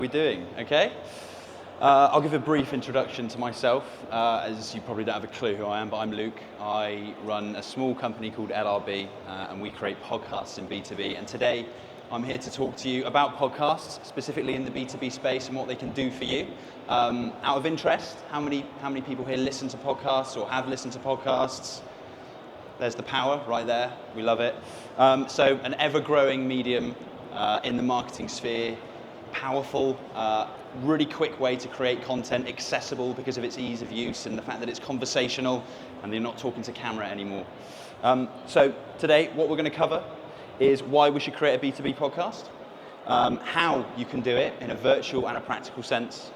We're doing, okay? I'll give a brief introduction to myself, as you probably don't have a clue who I am, but I'm Luke. I run a small company called LRB, and we create podcasts in B2B. And today, I'm here to talk to you about podcasts, specifically in the B2B space and what they can do for you. Out of interest, how many people here listen to podcasts or have listened to podcasts? There's the power right there. We love it. So an ever-growing medium in the marketing sphere. Powerful, really quick way to create content, accessible because of its ease of use and the fact that it's conversational and you're not talking to camera anymore. So today, what we're going to cover is why we should create a B2B podcast, how you can do it in a virtual and a practical sense,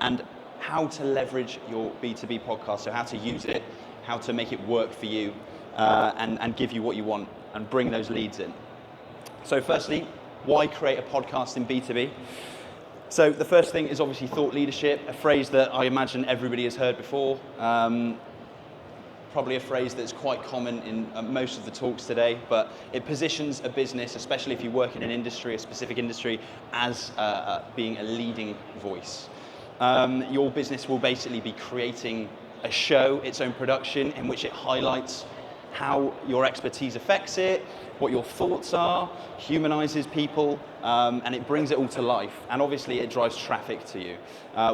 and how to leverage your B2B podcast, so how to use it, how to make it work for you, and give you what you want and bring those leads in. So firstly, why create a podcast in B2B? So the first thing is obviously thought leadership, a phrase that I imagine everybody has heard before. Probably a phrase that's quite common in most of the talks today, but it positions a business, especially if you work in an industry, a specific industry, as being a leading voice. Your business will basically be creating a show, its own production, in which it highlights how your expertise affects it, what your thoughts are, humanizes people, and it brings it all to life. And obviously, it drives traffic to you.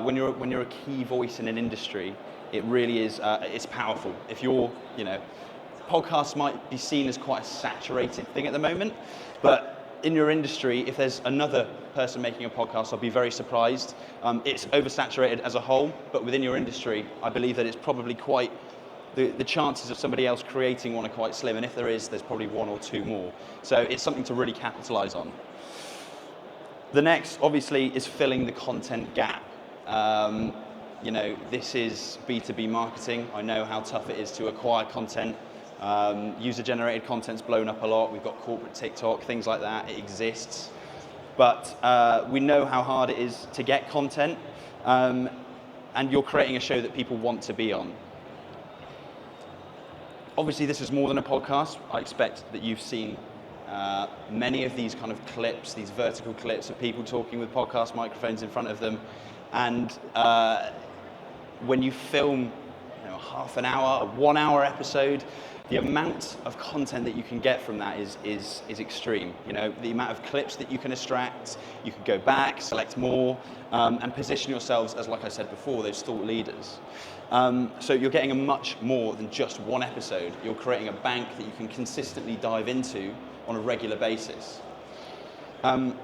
When you're a key voice in an industry, it really is. It's powerful. If you're, podcasts might be seen as quite a saturated thing at the moment, but in your industry, if there's another person making a podcast, I'll be very surprised. It's oversaturated as a whole, but within your industry, I believe that it's probably quite. The chances of somebody else creating one are quite slim, and if there is, there's probably one or two more. So it's something to really capitalize on. The next, obviously, is filling the content gap. This is B2B marketing. I know how tough it is to acquire content. User-generated content's blown up a lot. We've got corporate TikTok, things like that. It exists. But we know how hard it is to get content, and you're creating a show that people want to be on. Obviously, this is more than a podcast. I expect that you've seen many of these kind of clips, these vertical clips of people talking with podcast microphones in front of them. And when you film half an hour, a 1 hour episode, the amount of content that you can get from that is extreme. The amount of clips that you can extract, you can go back, select more, and position yourselves as, like I said before, those thought leaders. So you're getting a much more than just one episode. You're creating a bank that you can consistently dive into on a regular basis. And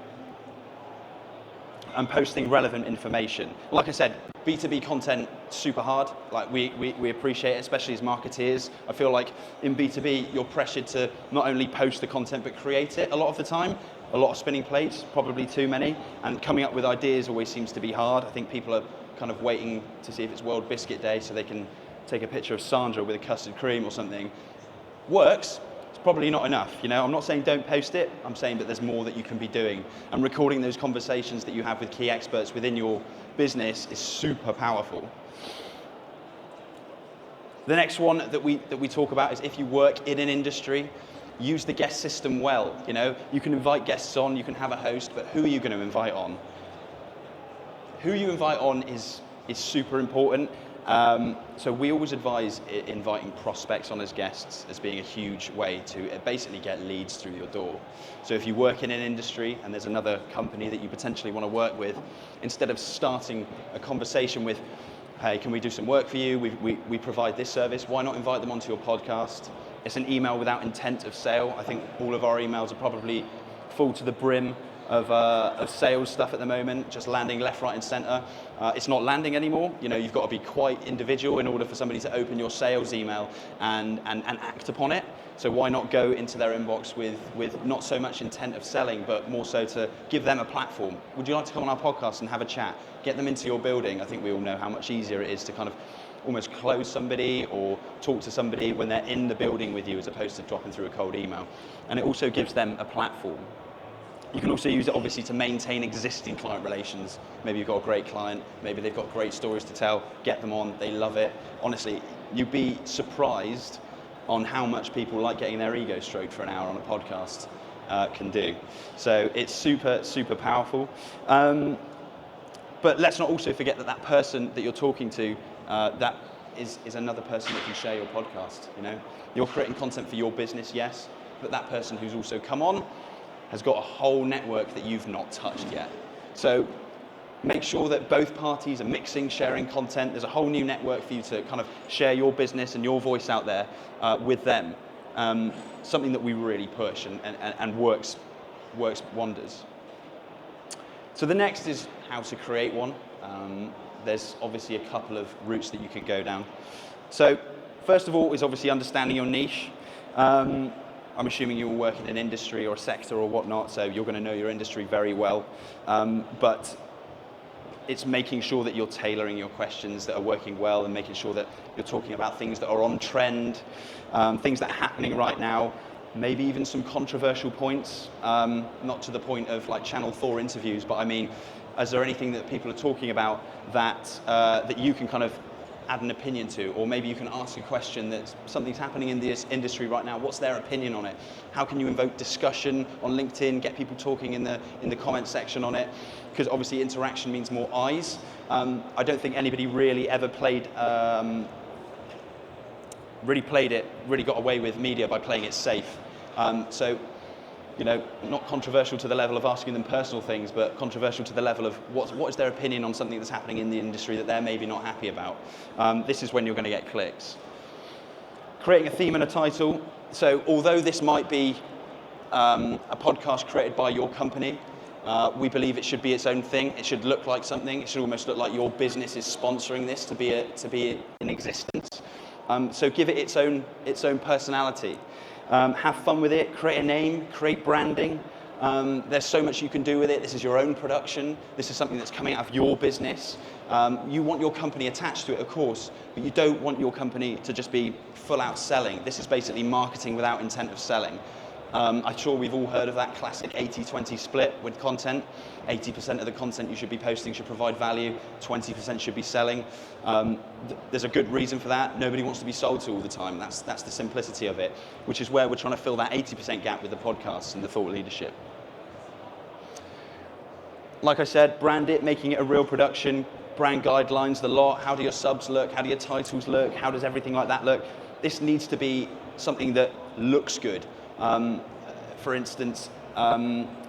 posting relevant information. Like I said, B2B content, super hard. Like we appreciate it, especially as marketeers. I feel like in B2B, you're pressured to not only post the content, but create it a lot of the time. A lot of spinning plates, probably too many. And coming up with ideas always seems to be hard. I think people are kind of waiting to see if it's World Biscuit Day so they can take a picture of Sandra with a custard cream or something. Works. Probably not enough. I'm not saying don't post it. I'm saying that there's more that you can be doing. And recording those conversations that you have with key experts within your business is super powerful. The next one that we talk about is if you work in an industry, use the guest system well. You can invite guests on, you can have a host, but who are you going to invite on? Who you invite on is super important. So we always advise inviting prospects on as guests as being a huge way to basically get leads through your door. So if you work in an industry and there's another company that you potentially want to work with, instead of starting a conversation with, hey, can we do some work for you? We provide this service. Why not invite them onto your podcast? It's an email without intent of sale. I think all of our emails are probably full to the brim of sales stuff at the moment, just landing left, right, and center. It's not landing anymore. You've got to be quite individual in order for somebody to open your sales email and act upon it. So why not go into their inbox with not so much intent of selling, but more so to give them a platform. Would you like to come on our podcast and have a chat? Get them into your building. I think we all know how much easier it is to kind of almost close somebody or talk to somebody when they're in the building with you as opposed to dropping through a cold email. And it also gives them a platform. You can also use it obviously to maintain existing client relations. Maybe you've got a great client, maybe they've got great stories to tell, get them on, they love it. Honestly, you'd be surprised on how much people like getting their ego stroked for an hour on a podcast can do. So it's super, super powerful. But let's not also forget that that person that you're talking to, that is another person that can share your podcast. You know, you're creating content for your business, yes, but that person who's also come on has got a whole network that you've not touched yet. So make sure that both parties are mixing, sharing content. There's a whole new network for you to kind of share your business and your voice out there with them. Something that we really push and works wonders. So the next is how to create one. There's obviously a couple of routes that you can go down. So first of all is obviously understanding your niche. I'm assuming you will work in an industry or a sector or whatnot, so you're going to know your industry very well. But it's making sure that you're tailoring your questions that are working well and making sure that you're talking about things that are on trend, things that are happening right now, maybe even some controversial points, not to the point of like Channel 4 interviews, but I mean, is there anything that people are talking about that, that you can kind of add an opinion to, or maybe you can ask a question that something's happening in this industry right now, what's their opinion on it? How can you invoke discussion on LinkedIn, get people talking in the comment section on it? Because obviously interaction means more eyes. I don't think anybody really ever really got away with media by playing it safe. So, you know, not controversial to the level of asking them personal things, but controversial to the level of what is their opinion on something that's happening in the industry that they're maybe not happy about. This is when you're going to get clicks. Creating a theme and a title. So although this might be a podcast created by your company, we believe it should be its own thing. It should look like something. It should almost look like your business is sponsoring this to be in existence. So give it its own personality. Have fun with it, create a name, create branding. There's so much you can do with it. This is your own production. This is something that's coming out of your business. You want your company attached to it, of course, but you don't want your company to just be full out selling. This is basically marketing without intent of selling. I'm sure we've all heard of that classic 80-20 split with content. 80% of the content you should be posting should provide value, 20% should be selling. There's a good reason for that. Nobody wants to be sold to all the time. That's the simplicity of it, which is where we're trying to fill that 80% gap with the podcasts and the thought leadership. Like I said, brand it, making it a real production, brand guidelines, the lot. How do your subs look? How do your titles look? How does everything like that look? This needs to be something that looks good. For instance,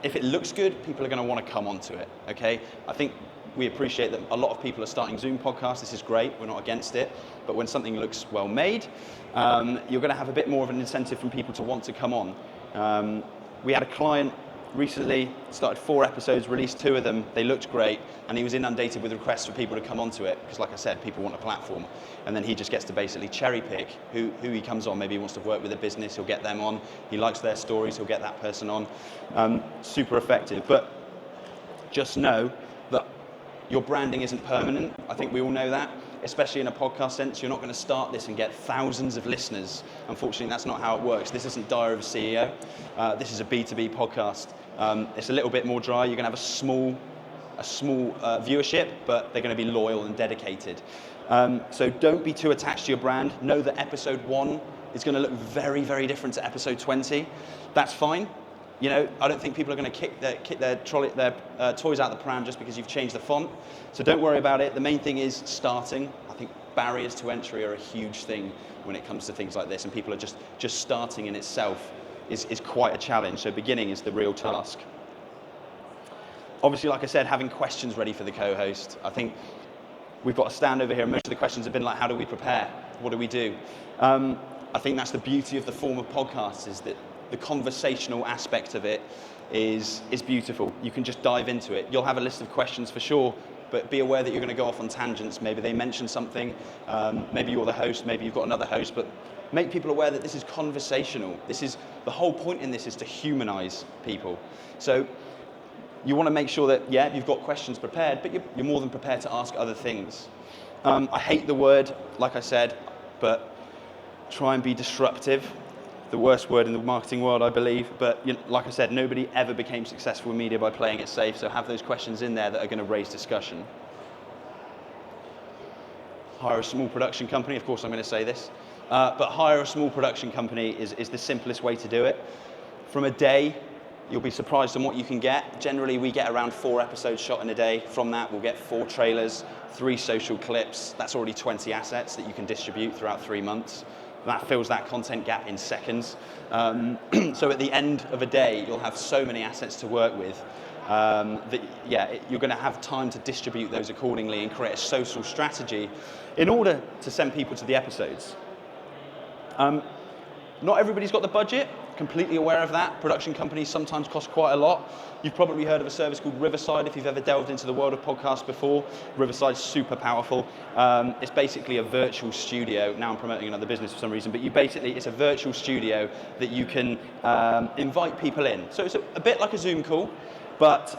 if it looks good, people are going to want to come onto it, okay? I think we appreciate that a lot of people are starting Zoom podcasts. This is great. We're not against it. But when something looks well made, you're going to have a bit more of an incentive from people to want to come on. We had a client recently, started 4 episodes, released 2 of them. They looked great, and he was inundated with requests for people to come onto it, because like I said, people want a platform. And then he just gets to basically cherry pick who he comes on. Maybe he wants to work with a business, he'll get them on. He likes their stories, he'll get that person on. Super effective. But just know that your branding isn't permanent. I think we all know that, especially in a podcast sense. You're not going to start this and get thousands of listeners. Unfortunately, that's not how it works. This isn't Diary of a CEO. This is a B2B podcast. It's a little bit more dry. You're going to have a small viewership, but they're going to be loyal and dedicated. So don't be too attached to your brand. Know that episode 1 is going to look very, very different to episode 20. That's fine. You know, I don't think people are going to kick their toys out the pram just because you've changed the font. So don't worry about it. The main thing is starting. I think barriers to entry are a huge thing when it comes to things like this, and people are just starting in itself is quite a challenge. So beginning is the real task. Obviously, like I said, having questions ready for the co-host. I think we've got a stand over here, and most of the questions have been like, how do we prepare? What do we do? I think that's the beauty of the form of podcasts, is that the conversational aspect of it is beautiful. You can just dive into it. You'll have a list of questions for sure, but be aware that you're going to go off on tangents. Maybe they mention something, maybe you're the host, maybe you've got another host, but make people aware that this is conversational. The whole point in this is to humanize people. So you want to make sure that, yeah, you've got questions prepared, but you're more than prepared to ask other things. I hate the word, like I said, but try and be disruptive. The worst word in the marketing world, I believe. But like I said, nobody ever became successful in media by playing it safe, so have those questions in there that are going to raise discussion. Hire a small production company. Of course, I'm going to say this. But hire a small production company is the simplest way to do it. From a day, you'll be surprised on what you can get. Generally, we get around 4 episodes shot in a day. From that, we'll get 4 trailers, 3 social clips. That's already 20 assets that you can distribute throughout 3 months. That fills that content gap in seconds. So at the end of a day, you'll have so many assets to work with that, you're going to have time to distribute those accordingly and create a social strategy in order to send people to the episodes. Not everybody's got the budget, completely aware of that. Production companies sometimes cost quite a lot. You've probably heard of a service called Riverside if you've ever delved into the world of podcasts before. Riverside's super powerful. It's basically a virtual studio. Now I'm promoting another business for some reason, but it's a virtual studio that you can invite people in. So it's a bit like a Zoom call, but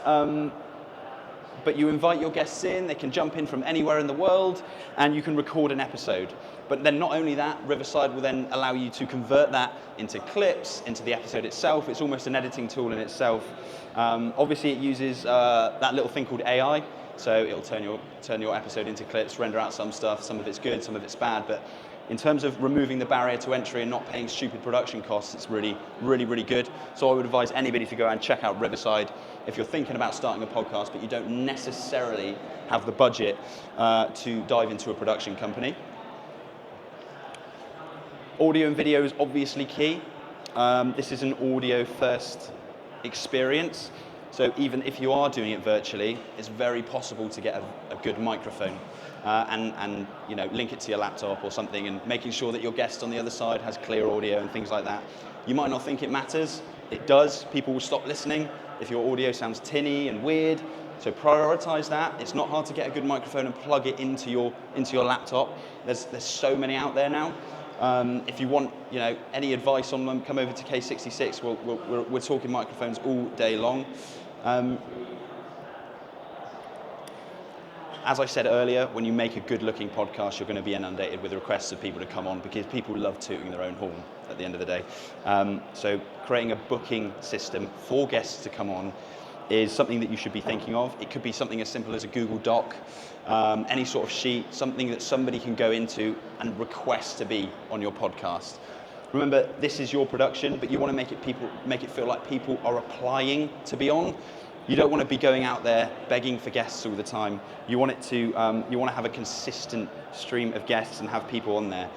you invite your guests in, they can jump in from anywhere in the world, and you can record an episode. But then not only that, Riverside will then allow you to convert that into clips, into the episode itself. It's almost an editing tool in itself. Obviously, it uses that little thing called AI, so it'll turn your episode into clips, render out some stuff. Some of it's good, some of it's bad, but in terms of removing the barrier to entry and not paying stupid production costs, it's really, really, really good. So I would advise anybody to go and check out Riverside if you're thinking about starting a podcast, but you don't necessarily have the budget to dive into a production company. Audio and video is obviously key. This is an audio-first experience. So even if you are doing it virtually, it's very possible to get a good microphone and link it to your laptop or something, and making sure that your guest on the other side has clear audio and things like that. You might not think it matters. It does. People will stop listening if your audio sounds tinny and weird. So prioritize that. It's not hard to get a good microphone and plug it into your laptop. There's so many out there now. If you want, any advice on them, come over to K66. We're talking microphones all day long. As I said earlier, when you make a good-looking podcast, you're going to be inundated with requests of people to come on because people love tooting their own horn at the end of the day. So creating a booking system for guests to come on is something that you should be thinking of. It could be something as simple as a Google Doc, any sort of sheet, something that somebody can go into and request to be on your podcast. Remember, this is your production, but you want to make it feel like people are applying to be on. You don't want to be going out there begging for guests all the time. You want to have a consistent stream of guests and have people on there.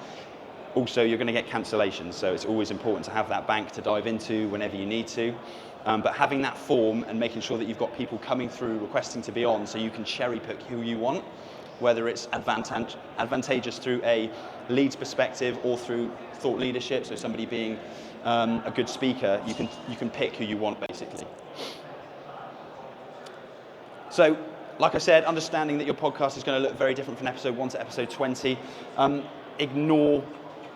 Also, you're going to get cancellations, so it's always important to have that bank to dive into whenever you need to. But having that form and making sure that you've got people coming through requesting to be on, so you can cherry pick who you want, whether it's advantageous through a leads perspective or through thought leadership, so somebody being a good speaker, you can pick who you want basically. So, like I said, understanding that your podcast is going to look very different from episode 1 to episode 20. Ignore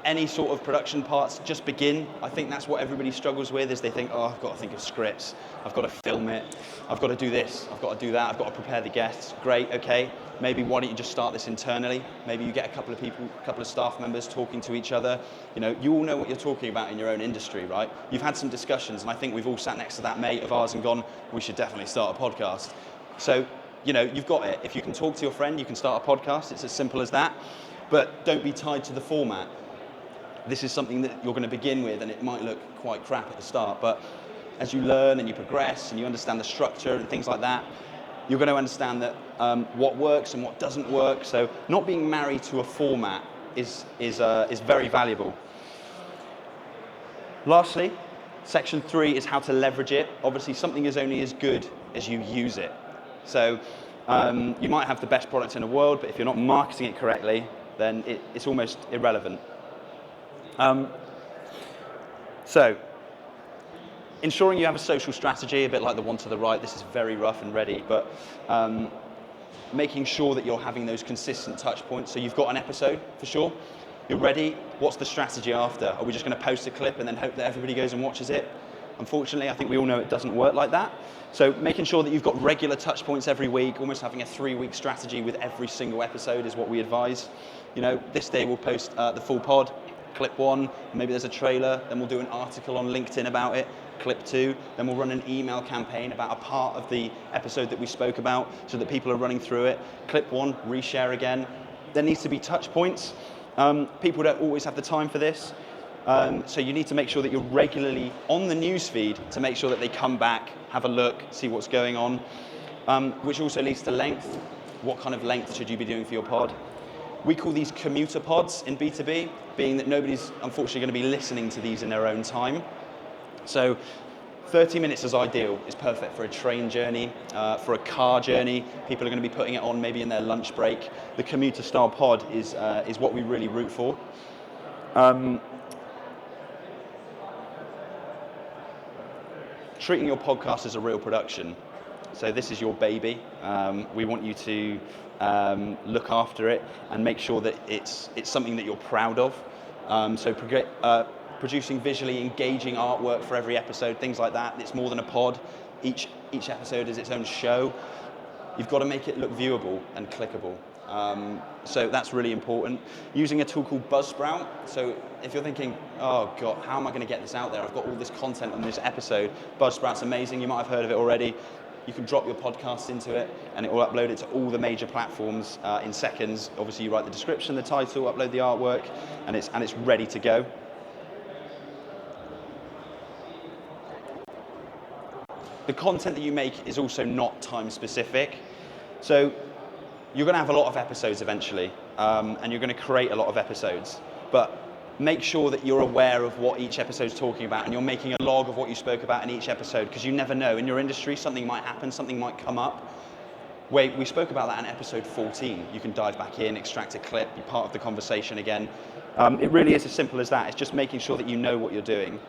any sort of production parts, just begin. I think that's what everybody struggles with, is they think, I've got to think of scripts, I've got to film it, I've got to do this, I've got to do that, I've got to prepare the guests. Great, okay. Maybe why don't you just start this internally? Maybe you get a couple of people, a couple of staff members talking to each other. You all know what you're talking about in your own industry, right? You've had some discussions, and I think we've all sat next to that mate of ours and gone, we should definitely start a podcast. So, you've got it. If you can talk to your friend, you can start a podcast. It's as simple as that. But don't be tied to the format. This is something that you're going to begin with, and it might look quite crap at the start, but as you learn and you progress and you understand the structure and things like that, you're going to understand that what works and what doesn't work. So not being married to a format is very valuable. Lastly, section 3 is how to leverage it. Obviously, something is only as good as you use it. So you might have the best product in the world, but if you're not marketing it correctly, then it's almost irrelevant. So ensuring you have a social strategy, a bit like the one to the right. This is very rough and ready, but making sure that you're having those consistent touch points. So you've got an episode for sure. You're ready. What's the strategy after? Are we just going to post a clip and then hope that everybody goes and watches it? Unfortunately, I think we all know it doesn't work like that. So making sure that you've got regular touch points every week, almost having a 3-week strategy with every single episode is what we advise. This day we'll post the full pod, clip 1, maybe there's a trailer, then we'll do an article on LinkedIn about it, clip 2, then we'll run an email campaign about a part of the episode that we spoke about so that people are running through it. Clip 1, reshare again. There needs to be touch points. People don't always have the time for this. So you need to make sure that you're regularly on the news feed to make sure that they come back, have a look, see what's going on, which also leads to length. What kind of length should you be doing for your pod? We call these commuter pods in B2B, being that nobody's unfortunately going to be listening to these in their own time. So 30 minutes is ideal. It's perfect for a train journey, for a car journey. People are going to be putting it on maybe in their lunch break. The commuter style pod is what we really root for. Treating your podcast as a real production. So this is your baby. We want you to look after it and make sure that it's something that you're proud of. Producing visually engaging artwork for every episode, things like that. It's more than a pod. Each episode is its own show. You've got to make it look viewable and clickable. So that's really important. Using a tool called Buzzsprout. So if you're thinking, oh God, how am I going to get this out there? I've got all this content on this episode. Buzzsprout's amazing. You might have heard of it already. You can drop your podcast into it and it will upload it to all the major platforms in seconds. Obviously you write the description, the title, upload the artwork, and it's ready to go. The content that you make is also not time specific. So you're going to have a lot of episodes eventually, and you're going to create a lot of episodes. But make sure that you're aware of what each episode's talking about, and you're making a log of what you spoke about in each episode, because you never know. In your industry, something might happen, something might come up. Wait, we spoke about that in episode 14. You can dive back in, extract a clip, be part of the conversation again. It really is as simple as that. It's just making sure that you know what you're doing.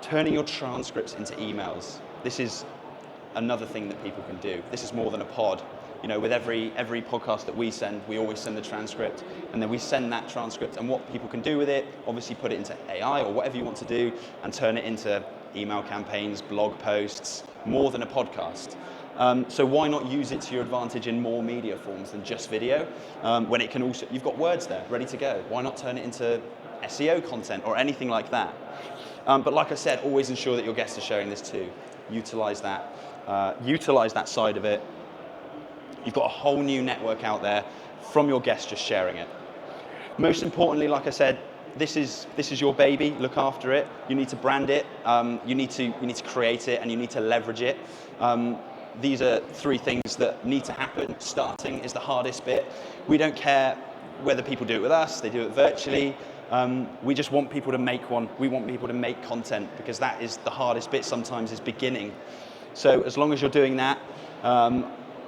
Turning your transcripts into emails. This is another thing that people can do. This is more than a pod. You know, with every podcast that we send, we always send the transcript, and then we send that transcript, and what people can do with it, obviously put it into AI or whatever you want to do, and turn it into email campaigns, blog posts, more than a podcast. So why not use it to your advantage in more media forms than just video, when it can also, you've got words there, ready to go. Why not turn it into SEO content or anything like that? But like I said, always ensure that your guests are sharing this too. Utilize that side of it. You've got a whole new network out there from your guests just sharing it. Most importantly, like I said, this is your baby. Look after it. You need to brand it. You need to create it, and you need to leverage it. These are three things that need to happen. Starting is the hardest bit. We don't care whether people do it with us, they do it virtually. We just want people to make one. We want people to make content, because that is the hardest bit sometimes, is beginning. So as long as you're doing that,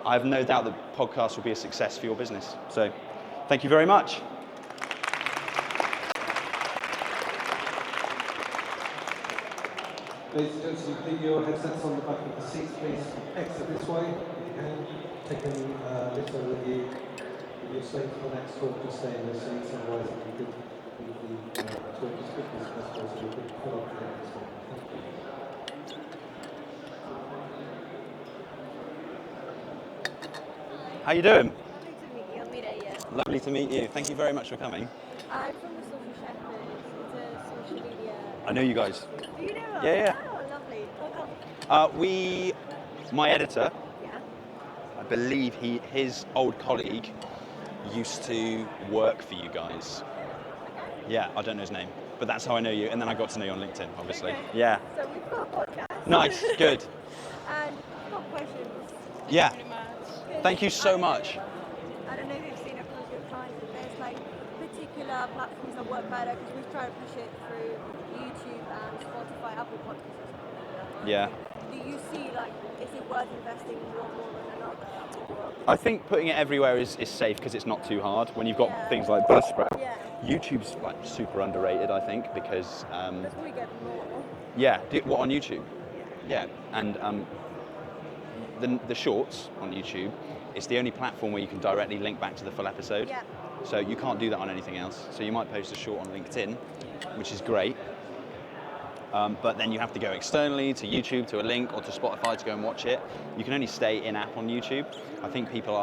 I have no doubt that podcast will be a success for your business. So thank you very much. Ladies and gentlemen, leave your headsets on the back of the seats, please. Exit this way. You can take any litter with you. If you're staying for the next talk, just stay in those seats. Otherwise, it would be good if the talk as quickly as possible, so we could fill up the next one. Thank you. How you doing? Lovely to meet you. I'm Mireia. Lovely to meet you. Thank you very much for coming. I'm from the Social Shepherd. It's a social media. I know you guys. Do you know? Yeah. Oh, lovely. My editor, Yeah. I believe his old colleague used to work for you guys. Yeah, I don't know his name, but that's how I know you. And then I got to know you on LinkedIn, obviously. Okay. Yeah. So we've got a podcast. Nice. Good. And I've got questions. Yeah. Pretty much. Thank you so much. I don't know if you've seen it from good times, but there's like particular platforms that work better, because we've tried to push it through YouTube and Spotify, Apple Podcasts. Yeah. Do you see, like, is it worth investing in one more than another? I think putting it everywhere is safe, because it's not too hard. When you've got things like Buzzsprout, Yeah. YouTube's like super underrated, I think, because That's where we get more. yeah, what on YouTube? Yeah, and the shorts on YouTube is the only platform where you can directly link back to the full episode. Yeah. So you can't do that on anything else. So you might post a short on LinkedIn, which is great. But then you have to go externally to YouTube, to a link, or to Spotify to go and watch it. You can only stay in-app on YouTube. I think people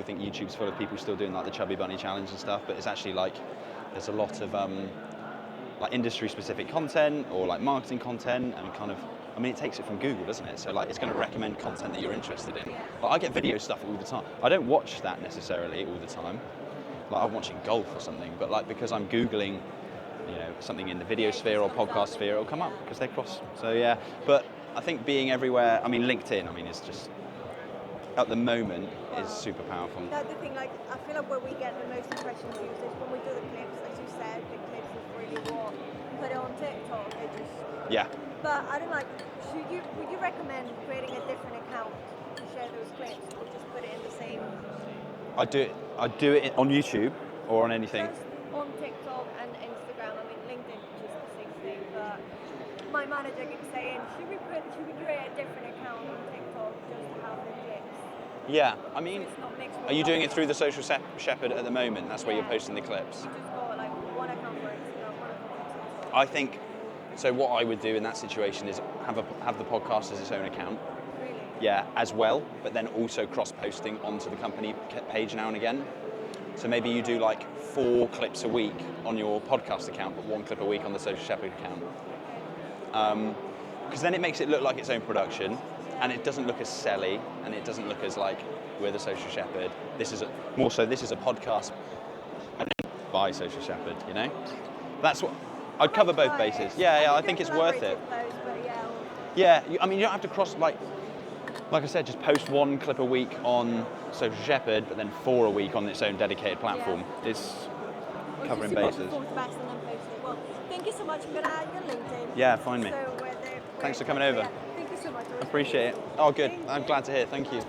think YouTube's full of people still doing like the Chubby Bunny challenge and stuff, but it's actually like there's a lot of like industry-specific content or like marketing content, and kind of, I mean, it takes it from Google, doesn't it? So like it's going to recommend content that you're interested in. Like I get video stuff all the time. I don't watch that necessarily all the time. Like I'm watching golf or something, but like because I'm Googling you know, something in the video sphere or podcast sphere, it'll come up because they cross. So yeah, but I think being everywhere, I mean, LinkedIn, I mean, it's just, at the moment, is super powerful. That's the thing, like, I feel like where we get the most impressions used is when we do the clips, as you said, the clips is really what put it on TikTok. It just, Yeah. but I don't like, would you recommend creating a different account to share those clips, or just put it in the same? I do it on YouTube or on anything. Just on TikTok and Instagram. I mean, LinkedIn is just the same thing, but my manager keeps saying, should we create a different account on TikTok just to have the clips? Yeah, I mean, It's not mixed with are you doing it others. through the Social Shepherd at the moment? That's where you're Yeah. posting the clips. You just got like one account for Instagram, one account for TikTok. I think, so what I would do in that situation is have the podcast as its own account. Really? Yeah, as well, but then also cross-posting onto the company page now and again. So maybe you do like 4 clips a week on your podcast account, but 1 clip a week on the Social Shepherd account. Because then it makes it look like its own production, and it doesn't look as selly, and it doesn't look as like, we're the Social Shepherd. This is a podcast by Social Shepherd, you know? That's what, I'd cover both bases. Yeah, I think it's worth it. Yeah, I mean, you don't have to cross, like I said, just post 1 clip a week on Social Shepherd, but then 4 a week on its own dedicated platform. Yeah. It's covering bases. Well, thank you so much. I'm going to add your LinkedIn. Yeah, find me. So Thanks for coming over. Yeah, thank you so much. Appreciate it. Oh, good. I'm glad to hear. Thank you.